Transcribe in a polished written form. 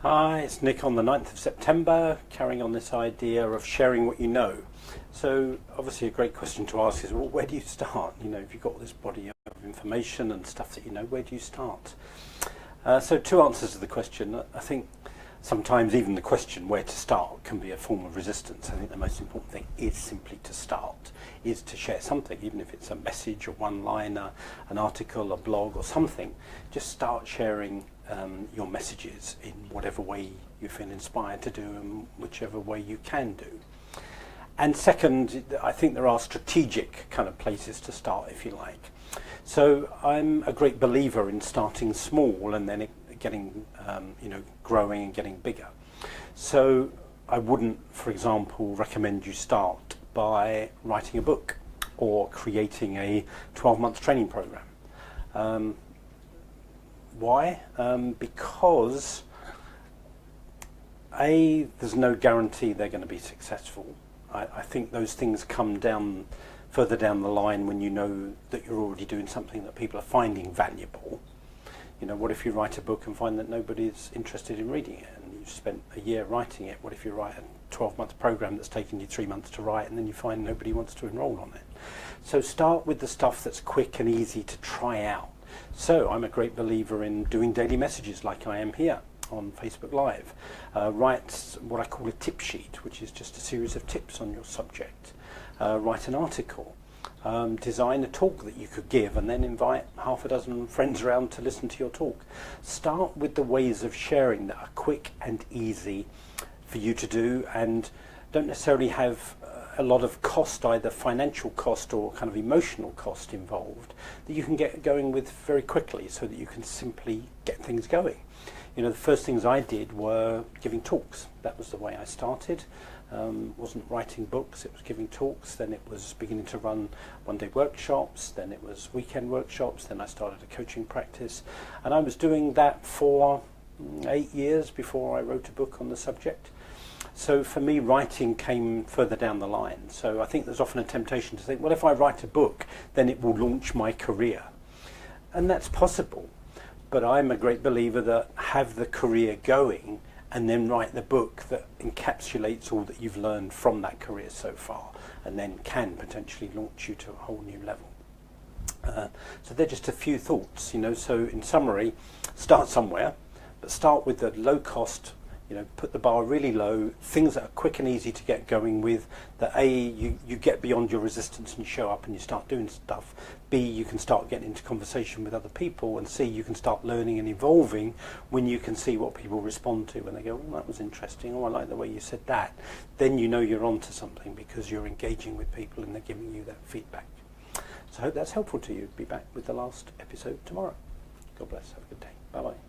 Hi, it's Nick on the 9th of September, carrying on this idea of sharing what you know. So obviously a great question to ask is, well, where do you start? You know, if you've got this body of information and stuff that you know, where do you start? So two answers to the question. I think sometimes even the question where to start can be a form of resistance. I think the most important thing is simply to start, is to share something, even if it's a message, a one-liner, an article, a blog or something. Just start sharing your messages in whatever way you feel inspired to do and whichever way you can do. And second, I think there are strategic kind of places to start, if you like. So I'm a great believer in starting small and then getting, growing and getting bigger. So I wouldn't, for example, recommend you start by writing a book or creating a 12-month training program. Why? Because there's no guarantee they're going to be successful. I think those things come down further down the line when you know that you're already doing something that people are finding valuable. You know, what if you write a book and find that nobody's interested in reading it and you've spent a year writing it? What if you write a 12-month program that's taken you 3 months to write and then you find nobody wants to enroll on it? So start with the stuff that's quick and easy to try out. So I'm a great believer in doing daily messages like I am here on Facebook Live. Write what I call a tip sheet, which is just a series of tips on your subject. Write an article. Design a talk that you could give and then invite half a dozen friends around to listen to your talk. Start with the ways of sharing that are quick and easy for you to do and don't necessarily have a lot of cost, either financial cost or kind of emotional cost involved, that you can get going with very quickly so that you can simply get things going. You know, the first things I did were giving talks. That was the way I started. Wasn't writing books, it was giving talks, then it was beginning to run one-day workshops, then it was weekend workshops, then I started a coaching practice, and I was doing that for 8 years before I wrote a book on the subject. So for me, writing came further down the line. So I think there's often a temptation to think, well, if I write a book, then it will launch my career. And that's possible. But I'm a great believer that have the career going and then write the book that encapsulates all that you've learned from that career so far and then can potentially launch you to a whole new level. So they're just a few thoughts, you know. So in summary, start somewhere, but start with the low cost. You know, put the bar really low, things that are quick and easy to get going with, that A, you get beyond your resistance and you show up and you start doing stuff. B, you can start getting into conversation with other people, and C, you can start learning and evolving when you can see what people respond to when they go, oh, that was interesting, oh, I like the way you said that. Then you know you're onto something because you're engaging with people and they're giving you that feedback. So I hope that's helpful to you. Be back with the last episode tomorrow. God bless, have a good day. Bye-bye.